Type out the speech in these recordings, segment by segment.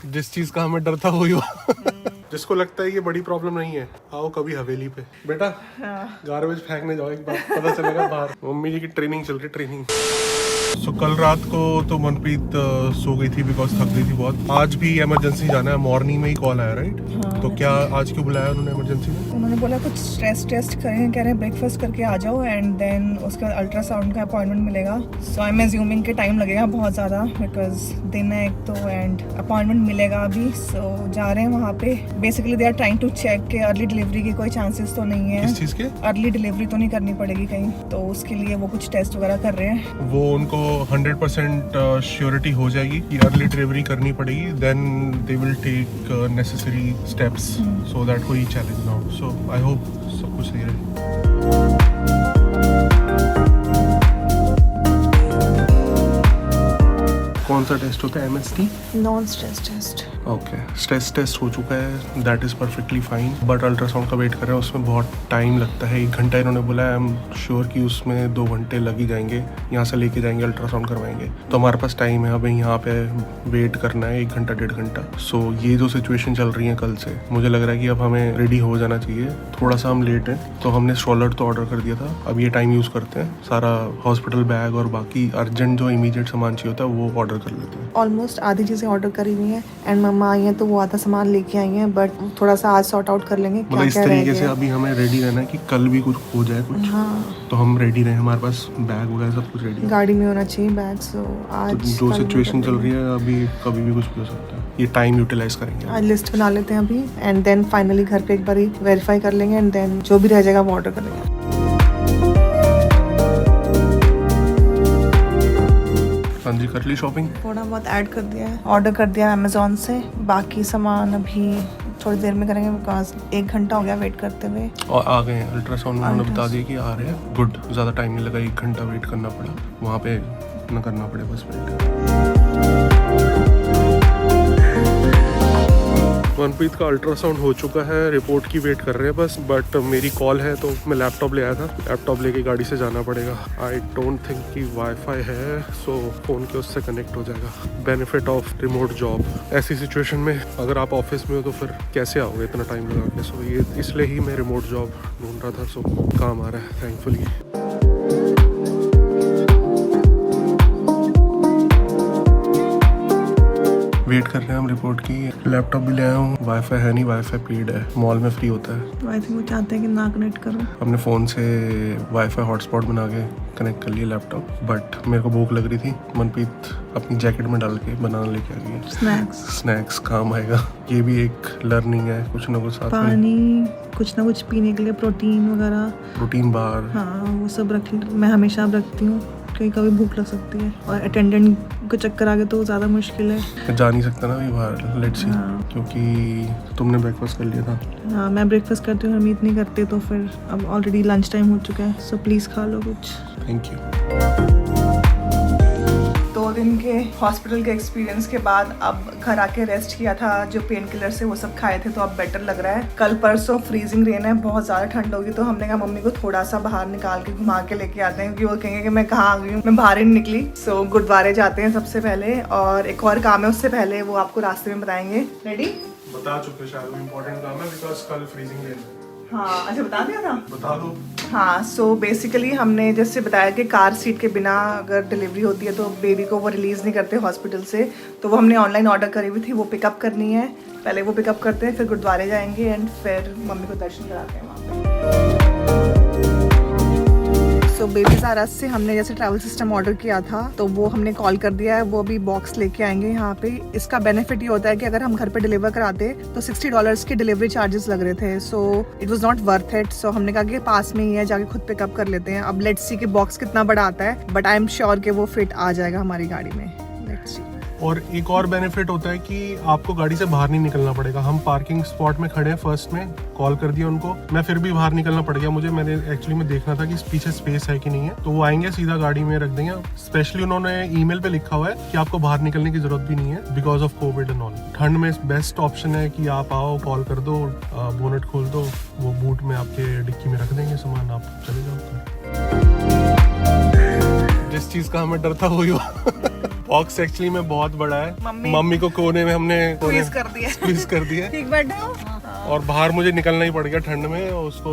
जिस चीज का हमें डर था वही हुआ। जिसको लगता है ये बड़ी प्रॉब्लम नहीं है, आओ कभी हवेली पे। बेटा गार्बेज फेंकने जाओ, एक बार पता चलेगा बाहर। मम्मी जी की ट्रेनिंग चल रही, ट्रेनिंग। सो कल रात को तो मनप्रीत सो गई थी बिकॉज थक गई थी बहुत। आज भी इमरजेंसी जाना है, मॉर्निंग में ही कॉल आया राइट। तो क्या आज क्यों बुलाया उन्होंने इमरजेंसी में? उन्होंने बोला कुछ स्ट्रेस टेस्ट करेंगे, कह रहे हैं ब्रेकफास्ट करके आ जाओ एंड देन उसके बाद अल्ट्रासाउंड का अपॉइंटमेंट मिलेगा। सो आई एम अज्यूमिंग कि टाइम लगेगा बहुत ज़्यादा बिकॉज दिन है एक तो एंड अपॉइंटमेंट मिलेगा अभी। सो जा रहे हैं वहाँ पे। Basically they are trying to check कि अर्ली डिलीवरी की कोई चांसेस तो नहीं है। किस चीज़ के? अर्ली डिलीवरी तो नहीं करनी पड़ेगी कहीं, तो उसके लिए वो कुछ टेस्ट वगैरह कर रहे हैं। वो उनको 100% श्योरिटी हो जाएगी कि अर्ली डिलीवरी करनी पड़ेगी, then they will take necessary steps so that कोई चैलेंज ना हो। सो आई होप सब कुछ सही रहे। कौन सा टेस्ट होता है? MST? Non stress test. Okay, stress test हो चुका है, that is perfectly fine. But ultrasound का वेट कर रहे हैं, उसमें बहुत टाइम लगता है। 1 घंटा इन्होंने बोला है। आई एम श्योर कि उसमें 2 घंटे लग ही जाएंगे। यहाँ से लेके जाएंगे, अल्ट्रासाउंड करवाएंगे, तो हमारे पास टाइम है। अभी यहाँ पे वेट करना है 1 घंटा 1.5 घंटा। सो ये जो सिचुएशन चल रही है कल से, मुझे लग रहा है कि अब हमें रेडी हो जाना चाहिए। थोड़ा सा हम लेट हैं, तो हमने स्ट्रोलर तो ऑर्डर कर दिया था। अब ये टाइम यूज़ करते हैं, सारा हॉस्पिटल बैग और बाकी अर्जेंट जो इमीडिएट सामान चाहिए होता है वो ऑर्डर कर लेते हैं। ऑलमोस्ट आधी चीज़ें ऑर्डर करी हुई हैं एंड मम्मा आई हैं तो वो आधा सामान लेके आई हैं, बट थोड़ा सा आज सॉर्ट आउट कर लेंगे। मतलब इस तरीके से अभी हमें रेडी रहना है कि कल भी कुछ हो जाए कुछ। हाँ, तो हम रेडी रहे, हमारे पास बैग वगैरह सब कुछ रेडी है। गाड़ी में होना चाहिए बैग। सो आज तो जो सिचुएशन चल रही है अभी, कभी भी कुछ भी हो सकता है। ये टाइम यूटिलाइज करेंगे। आज लिस्ट बना लेते हैं अभी एंड देन फाइनली घर पे एक बार वेरीफाई कर लेंगे एंड देन जो भी रह जाएगा वो ऑर्डर कर लेंगे। हाँ जी, कर ली शॉपिंग? थोड़ा बहुत ऐड कर दिया है, ऑर्डर कर दिया अमेजोन से। बाकी सामान अभी थोड़ी देर में करेंगे बिकॉज 1 घंटा हो गया वेट करते हुए। और आ गए हैं अल्ट्रासाउंड में, उन्होंने बता दिया कि आ रहे हैं। गुड, ज़्यादा टाइम नहीं लगा। 1 घंटा वेट करना पड़ा वहाँ पे, ना करना पड़े बस वेट। मनप्रीत का अल्ट्रासाउंड हो चुका है, रिपोर्ट की वेट कर रहे हैं बस। बट मेरी कॉल है तो मैं लैपटॉप ले आया था। लैपटॉप लेके गाड़ी से जाना पड़ेगा। आई डोंट थिंक कि वाईफाई है, सो फ़ोन के उससे कनेक्ट हो जाएगा। Benefit of remote job. ऐसी सिचुएशन में अगर आप ऑफिस में हो तो फिर कैसे आओगे इतना टाइम लगा के? सो ये इसलिए ही मैं रिमोट जॉब ढूंढ रहा था। सो काम आ रहा है थैंकफुली। वेट कर रहे हैं हम रिपोर्ट की। लैपटॉप भी ले आया हूँ, वाईफाई है नहीं, वाईफाई पेड है, मॉल में फ्री होता है। आई थिंक वो चाहते हैं कि ना कनेक्ट करो। अपने फ़ोन से वाईफाई हॉटस्पॉट बना के कनेक्ट कर लिया लैपटॉप। बट मेरे को भूख लग रही थी, मनप्रीत अपनी जैकेट में डाल के बनाना लेके आ गई। स्नैक्स काम आएगा। ये भी एक लर्निंग है, कुछ ना कुछ साथ में। पानी, कुछ ना कुछ पीने के लिए, प्रोटीन वगैरह, प्रोटीन बार, हाँ वो सब मैं हमेशा रखती हूँ क्योंकि कभी भूख लग सकती है। और अटेंडेंट को चक्कर आ गए तो ज़्यादा मुश्किल है। मैं जा नहीं सकता ना अभी बाहर, लेट्स सी। क्योंकि तुमने ब्रेकफास्ट कर लिया था। हाँ, मैं ब्रेकफास्ट करती हूँ, हमीद नहीं करते, तो फिर अब ऑलरेडी लंच टाइम हो चुका है। सो प्लीज़ खा लो कुछ। Thank you. 2 दिन के हॉस्पिटल के एक्सपीरियंस के बाद अब घर आके रेस्ट किया था। जो पेन किलर से वो सब खाए थे तो अब बेटर लग रहा है। कल परसों फ्रीजिंग रेन है, बहुत ज़्यादा ठंड होगी, तो हमने कहा मम्मी को थोड़ा सा बाहर निकाल के घुमा के लेके आते हैं, क्योंकि वो कहेंगे कि मैं कहाँ आ गई हूँ, मैं बाहर ही नहीं निकली। सो गुरुद्वारे जाते हैं सबसे पहले, और एक और काम है उससे पहले, वो आपको रास्ते में बताएंगे। रेडी? बता चुके शायद, वो इम्पोर्टेंट काम है बिकॉज कल फ्रीजिंग रेन है। हाँ, अच्छा बता दिया था, बता दो। हाँ, सो बेसिकली हमने जैसे बताया कि कार सीट के बिना अगर डिलीवरी होती है तो बेबी को वो रिलीज़ नहीं करते हॉस्पिटल से, तो वो हमने ऑनलाइन ऑर्डर करी हुई थी, वो पिकअप करनी है। पहले वो पिकअप करते हैं, फिर गुरुद्वारे जाएंगे एंड फिर मम्मी को दर्शन कराते हैं वहाँ पे। सो बेबी ज़ारा से हमने जैसे ट्रैवल सिस्टम ऑर्डर किया था तो वो हमने कॉल कर दिया है, वो अभी बॉक्स लेके आएंगे यहाँ पे। इसका बेनिफिट ये होता है कि अगर हम घर पे डिलीवर कराते तो $60 के डिलीवरी चार्जेस लग रहे थे। So it was not worth it. So हमने कहा कि पास में ही है, जाके खुद पिकअप कर लेते हैं। अब लेट्स सी कि बॉक्स कितना बड़ा आता है, बट आई एम श्योर कि वो फिट आ जाएगा हमारी गाड़ी में। Let's see. और एक और बेनिफिट होता है कि आपको गाड़ी से बाहर नहीं निकलना पड़ेगा। हम पार्किंग स्पॉट में खड़े हैं, फर्स्ट में कॉल कर दिया उनको, मैं फिर भी बाहर निकलना पड़ गया मुझे। मैंने एक्चुअली में देखना था कि पीछे स्पेस है कि नहीं है, तो वो आएंगे सीधा गाड़ी में रख देंगे। स्पेशली उन्होंने ईमेल पे लिखा हुआ है कि आपको बाहर निकलने की जरूरत भी नहीं है because of Covid and all. ठंड में बेस्ट ऑप्शन है कि आप आओ, कॉल कर दो, बोनट खोल दो, वो बूट में आपके डिक्की में रख देंगे सामान, आप चले जाओ। जिस चीज का हमें डर था वही हुआ। बॉक्स एक्चुअली में बहुत बड़ा है। मम्मी को कोने में हमने स्क्वीज कर दिया। स्क्वीज कर दिया। ठीक बैठो। और बाहर मुझे निकलना ही पड़ गया ठंड में, उसको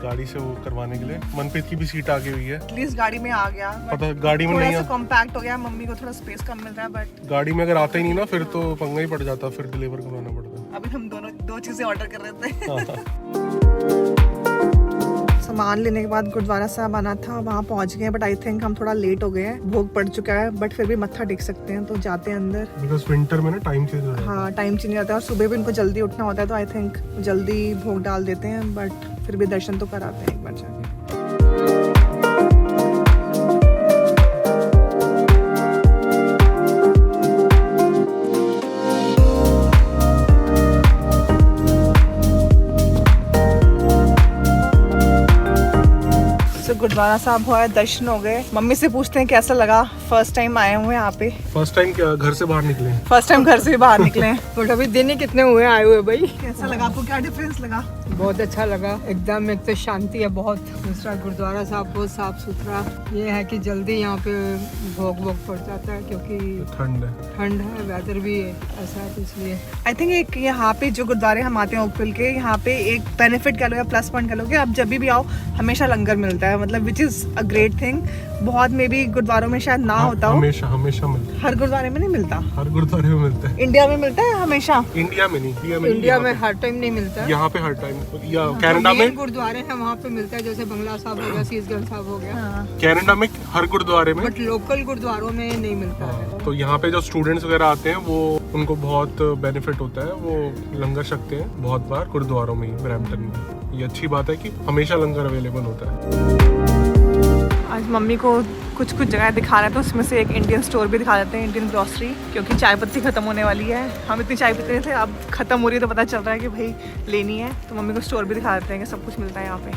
गाड़ी से वो करवाने के लिए। मनप्रीत की भी सीट आगे हुई है। एटलीस्ट गाड़ी में आ गया। पता गाड़ी में नहीं है, कॉम्पैक्ट हो गया। मम्मी को थोड़ा स्पेस कम मिल रहा है, बट गाड़ी में अगर आता ही नहीं ना फिर तो पंगा ही पड़ जाता, फिर डिलीवर करवाना पड़ता। अभी हम दोनों दो चीजें ऑर्डर कर रहे थे। हाँ। सामान लेने के बाद गुरुद्वारा साहब आना था, वहाँ पहुँच गए, बट आई थिंक हम थोड़ा लेट हो गए हैं। भोग पड़ चुका है, बट फिर भी मत्था टेक सकते हैं, तो जाते हैं अंदर। बिकॉज़ विंटर में ना टाइम चेंज हो जाता है। हाँ, टाइम चेंज हो जाता है, और सुबह भी उनको जल्दी उठना होता है, तो आई थिंक जल्दी भोग डाल देते हैं, बट फिर भी दर्शन तो कराते हैं एक बार जाके। गुरुद्वारा साहब हुआ, दर्शन हो गए। मम्मी से पूछते हैं कैसा लगा, फर्स्ट टाइम आए हुए हैं यहाँ पे। फर्स्ट टाइम क्या घर से बाहर निकले? फर्स्ट टाइम घर से बाहर निकले हैं। बट अभी दिन ही कितने हुए आए हुए भाई। कैसा लगा आपको, क्या डिफरेंस लगा? बहुत अच्छा लगा एकदम। एक तो शांति है बहुत, दूसरा गुरुद्वारा साहब बहुत साफ सुथरा। ये है कि जल्दी यहाँ पे भोग पड़ जाता है, क्योंकि ठंड है, वेदर भी ऐसा है, तो इसलिए आई थिंक एक यहाँ पे जो गुरुद्वारे हम आते हैं ओकविल के, यहाँ पे एक बेनिफिट कह लो या प्लस पॉइंट कह लो कि आप जब भी आओ हमेशा लंगर मिलता है, मतलब which is a great thing. बहुत मे बी गुरुद्वारों में शायद ना होता हो, हमेशा मिलता है। हर गुरुद्वारे में नहीं मिलता। हर गुरुद्वारे में मिलता है। इंडिया में मिलता है हमेशा? इंडिया में नहीं, इंडिया में हर टाइम नहीं मिलता है। यहाँ पे हर टाइम, या कनाडा में गुरुद्वारे हैं वहाँ पे मिलता है, जैसे बंगला साहब हो गया, शीशगंज साहब हो गया। कनाडा में हर गुरुद्वारे में, बट लोकल गुरुद्वारों में नहीं मिलता है। तो यहाँ पे जो स्टूडेंट्स वगैरह आते हैं वो उनको बहुत बेनिफिट होता है, वो लंगर सकते हैं बहुत बार गुरुद्वारों में ही, ब्रैम्पटन में। ये अच्छी बात है कि हमेशा लंगर अवेलेबल होता है। आज मम्मी को कुछ जगह दिखा रहे थे, उसमें से एक इंडियन स्टोर भी दिखा देते हैं, इंडियन ग्रोसरी, क्योंकि चाय पत्ती खत्म होने वाली है। हम इतनी चाय पीते थे, अब खत्म हो रही है, तो पता चल रहा है कि भाई लेनी है, तो मम्मी को स्टोर भी दिखा देते हैं कि सब कुछ मिलता है यहाँ पे।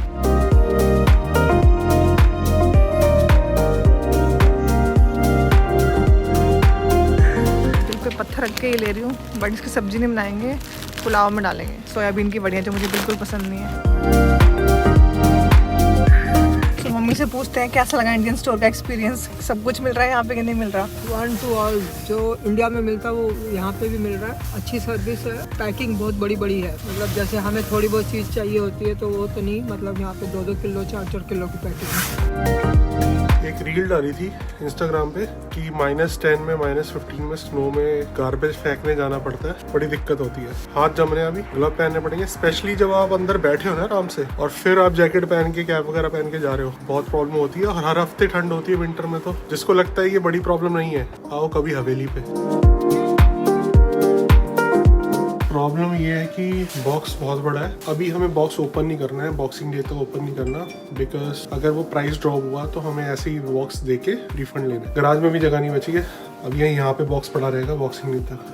पत्थर रख के ही ले रही हूँ, बट इसकी सब्जी नहीं बनाएंगे, पुलाव में डालेंगे। सोयाबीन की बड़ियाँ जो मुझे बिल्कुल पसंद नहीं है। तो मम्मी से पूछते हैं कैसा लगा इंडियन स्टोर का एक्सपीरियंस, सब कुछ मिल रहा है यहाँ पे कि नहीं मिल रहा? 1 to all जो इंडिया में मिलता है वो यहाँ पे भी मिल रहा है। अच्छी सर्विस है, पैकिंग बहुत बड़ी है, मतलब जैसे हमें थोड़ी बहुत चीज़ चाहिए होती है तो वो तो नहीं, मतलब यहाँ पे 2-2 किलो 4-4 किलो की पैकिंग है। एक रील डाली थी इंस्टाग्राम पे कि -10 में -15 में स्नो में गार्बेज फेंकने जाना पड़ता है, बड़ी दिक्कत होती है। हाथ जम रहे हैं, अभी ग्लव पहनने पड़ेंगे, स्पेशली जब आप अंदर बैठे हो ना आराम से, और फिर आप जैकेट पहन के कैप वगैरह पहन के जा रहे हो, बहुत प्रॉब्लम होती है। और हर हफ्ते ठंड होती है विंटर में, तो जिसको लगता है ये बड़ी प्रॉब्लम नहीं है, आओ कभी हवेली पे। प्रॉब्लम ये है कि बॉक्स बहुत बड़ा है, अभी हमें बॉक्स ओपन नहीं करना है, बॉक्सिंग डे तो ओपन नहीं करना, बिकॉज अगर वो प्राइस ड्रॉप हुआ तो हमें ऐसे ही बॉक्स दे के रिफंड लेना है। गराज में भी जगह नहीं बची है, अब यहाँ पे बॉक्स पड़ा रहेगा बॉक्सिंग डे तक।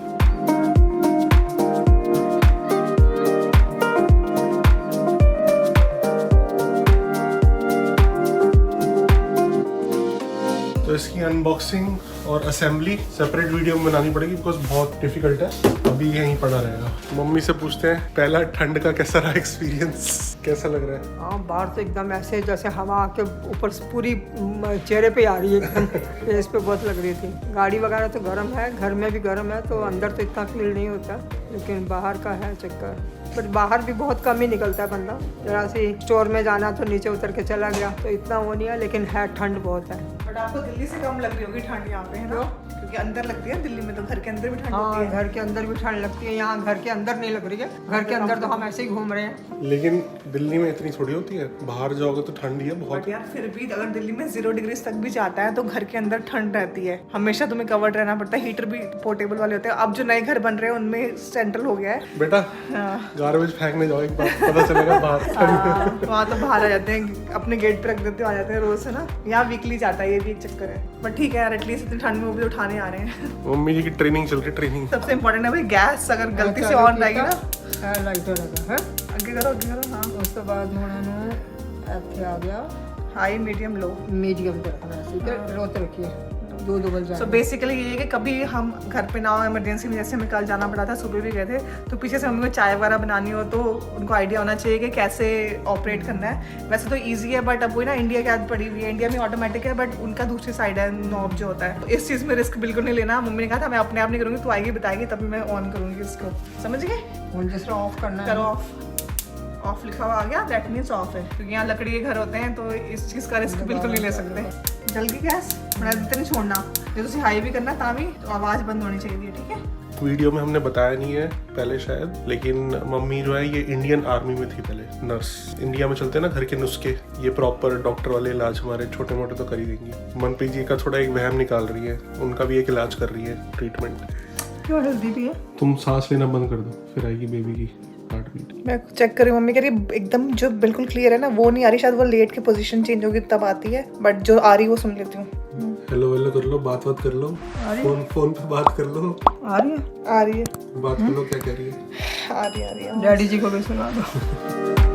तो इसकी अनबॉक्सिंग और असेंबली सेपरेट वीडियो में बनानी पड़ेगी, बिकॉज बहुत डिफिकल्ट है। अभी यहीं पड़ा रहेगा। मम्मी से पूछते हैं पहला ठंड का कैसा रहा एक्सपीरियंस, कैसा लग रहा है? हाँ, बाहर से एकदम ऐसे जैसे हवा आके ऊपर से पूरी चेहरे पे आ रही है, एकदम फेस पे बहुत लग रही थी। गाड़ी वगैरह तो गर्म है, घर में भी गर्म है, तो अंदर तो इतना फील नहीं होता, लेकिन बाहर का है चक्कर। बट बाहर भी बहुत कम ही निकलता है बंदा, जरा सी स्टोर में जाना तो नीचे उतर के चला गया, तो इतना वो नहीं है, लेकिन है ठंड बहुत है। बट आपको दिल्ली से कम लग रही होगी ठंड यहाँ पे, है ना? क्योंकि अंदर लगती है दिल्ली में, तो घर के अंदर भी ठंड होती है। घर के अंदर भी ठंड लगती है, यहाँ घर के अंदर नहीं लग रही है, घर के अंदर तो हम ऐसे ही घूम रहे हैं। लेकिन दिल्ली में इतनी थोड़ी होती है, बाहर जाओगे तो ठंड ही है बहुत। यार फिर भी अगर दिल्ली में 0 डिग्री तक भी जाता है तो घर के अंदर ठंड रहती है, हमेशा तुम्हें कवर्ड रहना पड़ता है। हीटर भी पोर्टेबल वाले होते हैं, अब जो नए घर बन रहे हैं उनमें सेंट्रल हो गया है। बेटा गार्बेज फेंकने जाओ एक बार, पता चलेगा बाहर। वहाँ तो बाहर आ जाते हैं, अपने गेट पे रख देते हो, आ जाते हैं रोज, है ना? यहाँ वीकली जाता है, ये भी एक चक्कर है। बट ठीक है यार, एटलीस्ट इतनी ठंड में वो भी उठाने आ रहे हैं। मम्मी जी की ट्रेनिंग चल रही, ट्रेनिंग सबसे इम्पोर्टेंट है भाई, गैस अगर गलती से ऑन रहेगी ना, लाइटर है आगे करो। हाँ, उसके बाद उन्होंने आ गया हाई मीडियम लो, मीडियम पे रखना है, ठीक है? लो तो रखिए, दो बज सो जाए। बेसिकली ये है कि कभी हम घर पे ना हो इमरजेंसी में, जैसे हमें कल जाना पड़ा था, सुबह भी गए थे, तो पीछे से मम्मी को चाय वगैरह बनानी हो तो उनको आइडिया होना चाहिए कि कैसे ऑपरेट करना है। वैसे तो ईजी है बट अब वही ना इंडिया की आदत पड़ी हुई है, इंडिया में ऑटोमेटिक है बट उनका दूसरी साइड है नॉब जो होता है। तो इस चीज़ में रिस्क बिल्कुल नहीं लेना। मम्मी ने कहा था मैं अपने आप नहीं करूँगी, तू आएगी बताएगी तभी मैं ऑन करूँगी इसको, समझ गए? फोन जिस तरह ऑफ करना करो है। ऑफ, ऑफ लिखा हुआ आ गया, दैट मीन्स ऑफ है, क्योंकि यहाँ लकड़ी के घर होते हैं तो इस चीज़ का रिस्क बिल्कुल नहीं ले सकते। जल गई गैस, थोड़ा देर नहीं छोड़ना, जब तुम हाई भी करना ताकि तो आवाज़ बंद होनी चाहिए, ठीक है? वीडियो में हमने बताया नहीं है पहले शायद, लेकिन मम्मी जो है ये इंडियन आर्मी में थी पहले, नर्स। इंडिया में चलते हैं ना घर के नुस्खे, ये प्रॉपर डॉक्टर वाले इलाज हमारे छोटे मोटे तो कर ही देंगी। मनप्रीत जी का थोड़ा एक वहम निकाल रही है, उनका भी एक इलाज कर रही है, ट्रीटमेंट। क्यों हेल्दी भी है? तुम सांस लेना बंद कर दो, फिर आएगी बेबी की हार्ट बीट। मैं चेक करी, मम्मी कह रही एकदम जो बिल्कुल क्लियर है ना वो नहीं आ रही, शायद वो लेट की पोजीशन चेंज होगी तब आती है, बट जो आ रही है वो सुन लेती हूँ। हेलो हेलो कर लो, बात कर लो, फोन पे बात कर लो। आ रही है, आ रही है, बात कर लो, क्या कह रही है? आ रही है। डैडी जी को भी सुना दो।